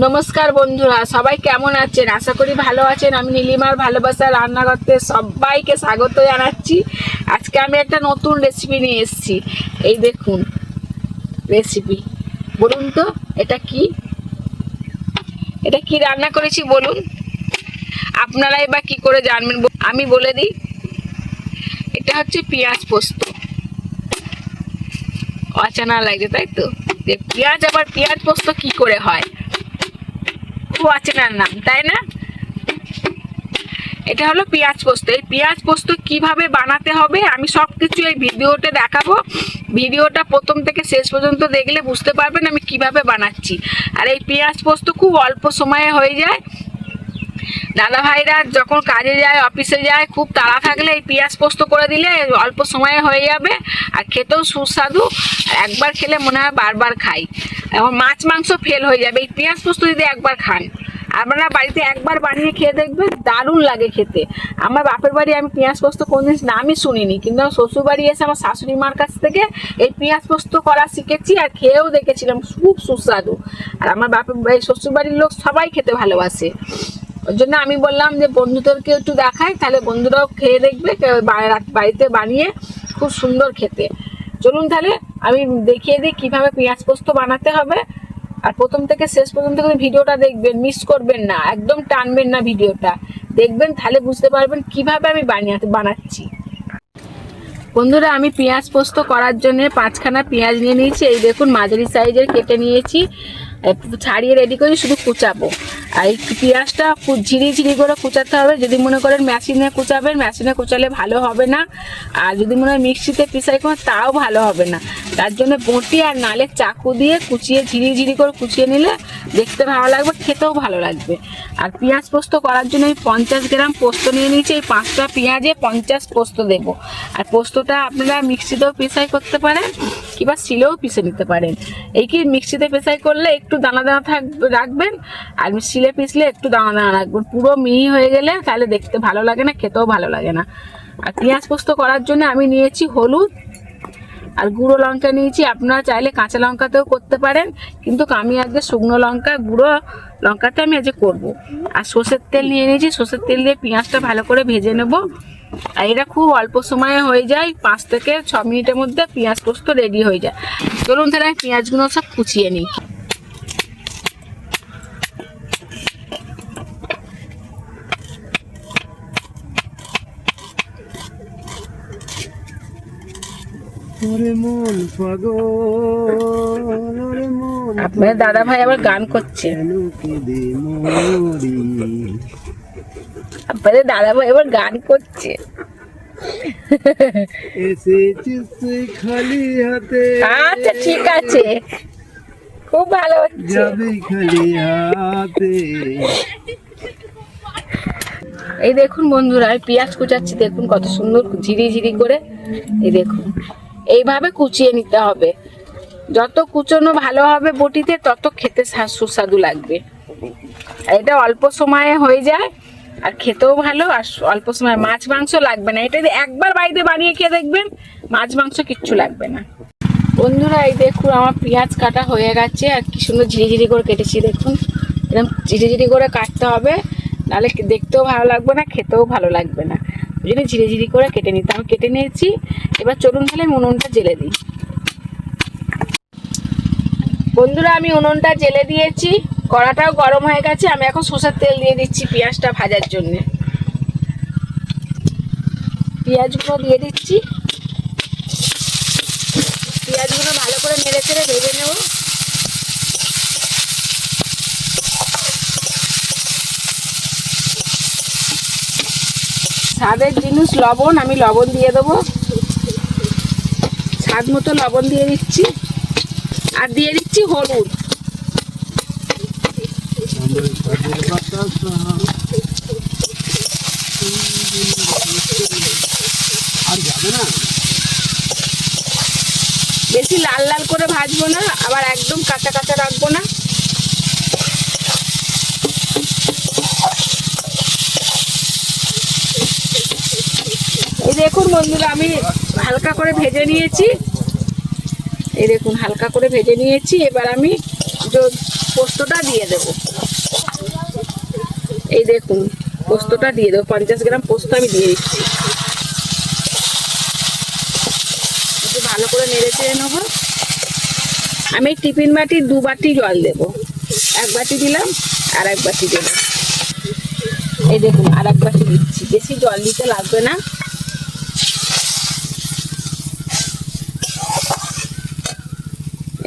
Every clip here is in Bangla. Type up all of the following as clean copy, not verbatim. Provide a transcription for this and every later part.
নমস্কার বন্ধুরা, সবাই কেমন আছেন? আশা করি ভালো আছেন। আমি নীলিমার ভালোবাসা রান্নাঘরতে সবাইকে স্বাগত জানাচ্ছি। আজকে আমি একটা নতুন রেসিপি নিয়ে এসেছি। এই দেখুন রেসিপি। বলুন তো এটা কি রান্না করেছি বলুন। আপনারাই বা কি করে জানবেন? আমি বলে দিই, এটা হচ্ছে পেঁয়াজ পোস্ত। অচেনা লাগছে তাই তো, যে পেঁয়াজ আবার পেঁয়াজ পোস্ত কি করে হয়, খুব অচেনার নাম তাই না? এটা হলো পেঁয়াজ পোস্ত। এই পেঁয়াজ পোস্ত কিভাবে বানাতে হবে আমি সবকিছু এই ভিডিওতে দেখাবো। ভিডিওটা প্রথম থেকে শেষ পর্যন্ত দেখলে বুঝতে পারবেন আমি কিভাবে বানাচ্ছি। আর এই পেঁয়াজ পোস্ত খুব অল্প সময়ে হয়ে যায়। দাদা ভাইরা যখন কাজে যায়, অফিসে যায়, খুব তাড়া থাকলে এই পেঁয়াজ পোস্ত করে দিলে অল্প সময়ে হয়ে যাবে, আর খেতেও সুস্বাদু। একবার খেলে মনে হয় বারবার খাই। এবং মাছ মাংস ফেল হয়ে যাবে এই পেঁয়াজ পোস্ত যদি একবার খান। আপনারা বাড়িতে একবার বানিয়ে খেয়ে দেখবেন, দারুণ লাগে খেতে। আমার বাপের বাড়ি আমি পেঁয়াজ পোস্ত কোনদিন নামই শুনিনি, কিন্তু আমার শ্বশুর বাড়ি এসে আমার শাশুড়ি মার কাছ থেকে এই পেঁয়াজ পোস্ত করা শিখেছি, আর খেয়েও দেখেছিলাম খুব সুস্বাদু। আর আমার বাপের শ্বশুর বাড়ির লোক সবাই খেতে ভালোবাসে। ওই জন্য আমি বললাম যে বন্ধুদেরকে একটু দেখাই, তাহলে বন্ধুরাও খেয়ে দেখবে, বাড়িতে বানিয়ে খুব সুন্দর খেতে। চলুন তাহলে আমি দেখিয়ে দিই কিভাবে পেঁয়াজ পোস্ত বানাতে হবে। আর প্রথম থেকে শেষ পর্যন্ত ভিডিওটা দেখবেন, মিস করবেন না, একদম টানবেন না। ভিডিওটা দেখবেন, তাহলে বুঝতে পারবেন কিভাবে আমি বানাচ্ছি। বন্ধুরা, আমি পেঁয়াজ পোস্ত করার জন্য 5খানা পেঁয়াজ নিয়ে নিয়েছি। এই দেখুন মাঝারি সাইজের কেটে নিয়েছি, ছাড়িয়ে রেডি করে শুধু কুচাবো। আর এই পেঁয়াজটা ঝিরি করে কুচাতে হবে। যদি মনে করেন মেশিনে কুচাবেন, মেশিনে কুচালে ভালো হবে না। আর যদি মনে হয় মিক্সিতে পিসাই করেন তাও ভালো হবে না। তার জন্য বঁটি আর নালে চাকু দিয়ে কুচিয়ে ঝিরি করে কুচিয়ে নিলে দেখতে ভালো লাগবে, খেতেও ভালো লাগবে। আর পেঁয়াজ পোস্ত করার জন্য আমি 50 গ্রাম পোস্ত নিয়ে নিয়েছি। এই 5টা পেঁয়াজে 50 পোস্ত দেবো। আর পোস্তটা আপনারা মিক্সিতেও পিসাই করতে পারেন, কিংবা শিলেও পিষে নিতে পারেন। এই কি মিক্সিতে পেশাই করলে একটু দানা রাখবেন, আর শিলে পিষলে একটু দানা রাখবেন। পুরো মিহি হয়ে গেলে তাহলে দেখতে ভালো লাগে না, খেতেও ভালো লাগে না। আর পেঁয়াজ পোস্ত করার জন্য আমি নিয়েছি হলুদ আর গুঁড়ো লঙ্কা নিয়েছি। আপনারা চাইলে কাঁচা লঙ্কাতেও করতে পারেন, কিন্তু আমি আজকে শুকনো লঙ্কা গুঁড়ো লঙ্কাতে আমি আজকে করবো। আর সর্ষের তেল নিয়ে নিয়েছি। সর্ষের তেল দিয়ে পেঁয়াজটা ভালো করে ভেজে নেবো। আর এটা খুব অল্প সময়ে হয়ে যায়, 5 থেকে 6 মিনিটের মধ্যে পেঁয়াজ পোস্ত রেডি হয়ে যায়। চলুন তাহলে আমি পেঁয়াজগুলো সব কুচিয়ে নিই। আপনার দাদা ভাই আবার গান করছে। আপনাদের দাদা ভাই আবার গান করছে। আচ্ছা ঠিক আছে, খুব ভালো হচ্ছে। এই দেখুন বন্ধুরা, আমি পেঁয়াজ কুচাচ্ছি, দেখুন কত সুন্দর ঝিরি করে। এই দেখুন এইভাবে কুচিয়ে নিতে হবে। যত কুচনো ভালো হবে বটিতে, তত খেতে সুস্বাদু লাগবে। এটা অল্প সময়ে হয়ে যায়, আর খেতেও ভালো, আর অল্প সময়। মাছ মাংস লাগবে না। এটা একবার বাড়িতে বানিয়ে খেয়ে দেখবেন, মাছ মাংস কিচ্ছু লাগবে না। বন্ধুরা, এই দেখুন আমার পেঁয়াজ কাটা হয়ে গেছে, আর কি সুন্দর ঝিরি করে কেটেছি। দেখুন এরকম ঝিরি করে কাটতে হবে, নাহলে দেখতেও ভালো লাগবে না, খেতেও ভালো লাগবে না। ওই জন্য ঝিরি করে কেটে নিতে। আমি কেটে নিয়েছি। এবার চলুন তাহলে উনুনটা জেলে দিই। বন্ধুরা, আমি উনুনটা জেলে দিয়েছি, কড়াটাও গরম হয়ে গেছে। আমি এখন সরষের তেল দিয়ে দিচ্ছি পেঁয়াজটা ভাজার জন্য। পেঁয়াজগুলো দিয়ে দিচ্ছি। পেঁয়াজগুলো ভালো করে নেড়ে চেড়ে ভেজে নেব। স্বাদের জিনিস লবণ, আমি লবণ দিয়ে দেবো। স্বাদ মতো লবণ দিয়ে দিচ্ছি, আর দিয়ে দিচ্ছি হলুদ। বেশি লাল করে ভাজবো না, আবার একদম কাঁচা রাখবো না। এই দেখুন বন্ধুরা, আমি হালকা করে ভেজে নিয়েছি। এই দেখুন হালকা করে ভেজে নিয়েছি। এবার আমি পোস্তটা দিয়ে দেবো। এই দেখুন পোস্তটা দিয়ে দেবো, 50 গ্রাম পোস্ত আমি দিয়ে দিচ্ছি। একটু ভালো করে নেড়ে চেড়ে নেবো। আমি টিফিন বাটি 2 বাটি জল দেবো। 1 বাটি দিলাম আর 1 বাটি দিলাম। এই দেখুন আর 1 বাটি দিচ্ছি, বেশি জল দিতে লাগবে না।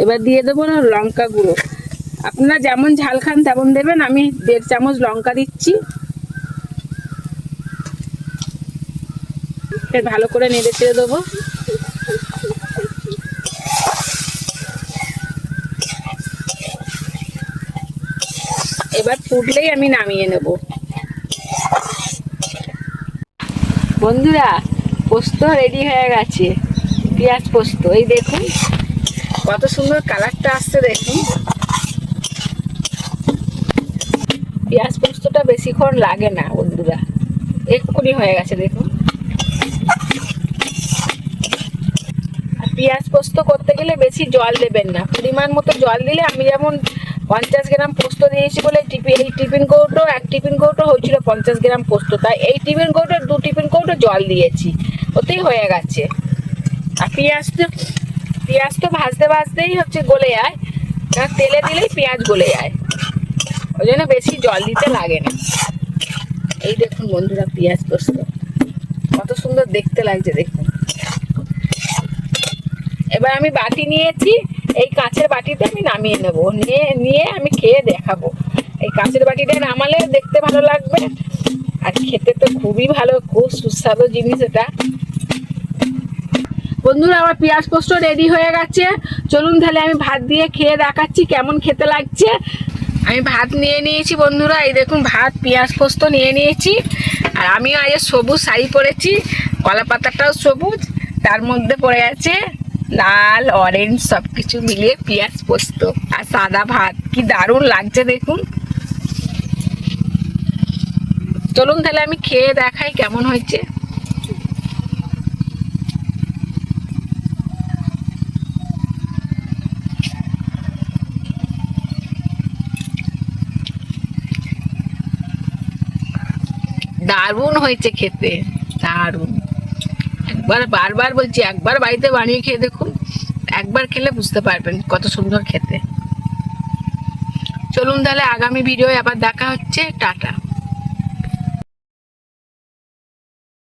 এবার দিয়ে দেবো না লঙ্কা গুঁড়ো, আপনারা যেমন ঝাল খান তেমন দেবেন। আমি 1.5 চামচ লঙ্কা দিচ্ছি। ভালো করে নেড়ে চেড়ে দেবো। এবার ফুটলেই আমি নামিয়ে নেব। বন্ধুরা পোস্ত রেডি হয়ে গেছে, পেঁয়াজ পোস্ত। এই দেখুন কত সুন্দর কালারটা আসছে দেখুন। পেঁয়াজ পোস্তটা বেশিক্ষণ লাগে না বন্ধুরা, এক্ষুনি হয়ে গেছে দেখুন। আর পেঁয়াজ পোস্ত করতে গেলে বেশি জল দেবেন না, পরিমাণ মতো জল দিলে, আমি যেমন 50 গ্রাম পোস্ত দিয়েছি বলে এই টিফিন কৌটো 1 টিফিন কৌটো হয়েছিল 50 গ্রাম পোস্ত, তাই এই টিফিন কৌটো 2 টিফিন কৌটো জল দিয়েছি, ওতেই হয়ে গেছে। আর পেঁয়াজ তো ভাজতে ভাজতেই হচ্ছে গলে যায়, কারণ তেলে দিলেই পেঁয়াজ গলে যায়, ওই জন্য বেশি জল দিতে লাগে না। এই দেখুন বন্ধুরা পেঁয়াজ পোস্ত কত সুন্দর দেখতে লাগছে দেখুন। এবার আমি বাটি নিয়েছি, এই কাঁচের বাটিতে আমি নামিয়ে নেব, নিয়ে আমি খেয়ে দেখাবো। এই কাঁচের বাটিতে নামালে দেখতে ভালো লাগবে আর খেতে তো খুবই ভালো, খুব সুস্বাদু জিনিস এটা। বন্ধুরা আমার পেঁয়াজ পোস্ত রেডি হয়ে গেছে, চলুন তাহলে আমি ভাত দিয়ে খেয়ে দেখাচ্ছি কেমন খেতে লাগছে। আমি ভাত নিয়ে নিয়েছি বন্ধুরা, এই দেখুন ভাত পেঁয়াজ পোস্ত নিয়ে নিয়েছি। আর আমিও আজ সবুজ শাড়ি পরেছি, কলা পাতাটাও সবুজ, তার মধ্যে পড়ে আছে লাল অরেঞ্জ সব কিছু মিলিয়ে পেঁয়াজ পোস্ত আর সাদা ভাত, কি দারুণ লাগছে দেখুন। চলুন তাহলে আমি খেয়ে দেখাই কেমন হয়েছে। দারুণ হয়েছে খেতে, দারুণ। বারবার বলছি, একবার বাড়িতে বানিয়ে খেয়ে দেখুন, একবার খেলে বুঝতে পারবেন কত সুন্দর খেতে। চলুন তাহলে আগামী ভিডিওয় আবার দেখা হচ্ছে, টাটা।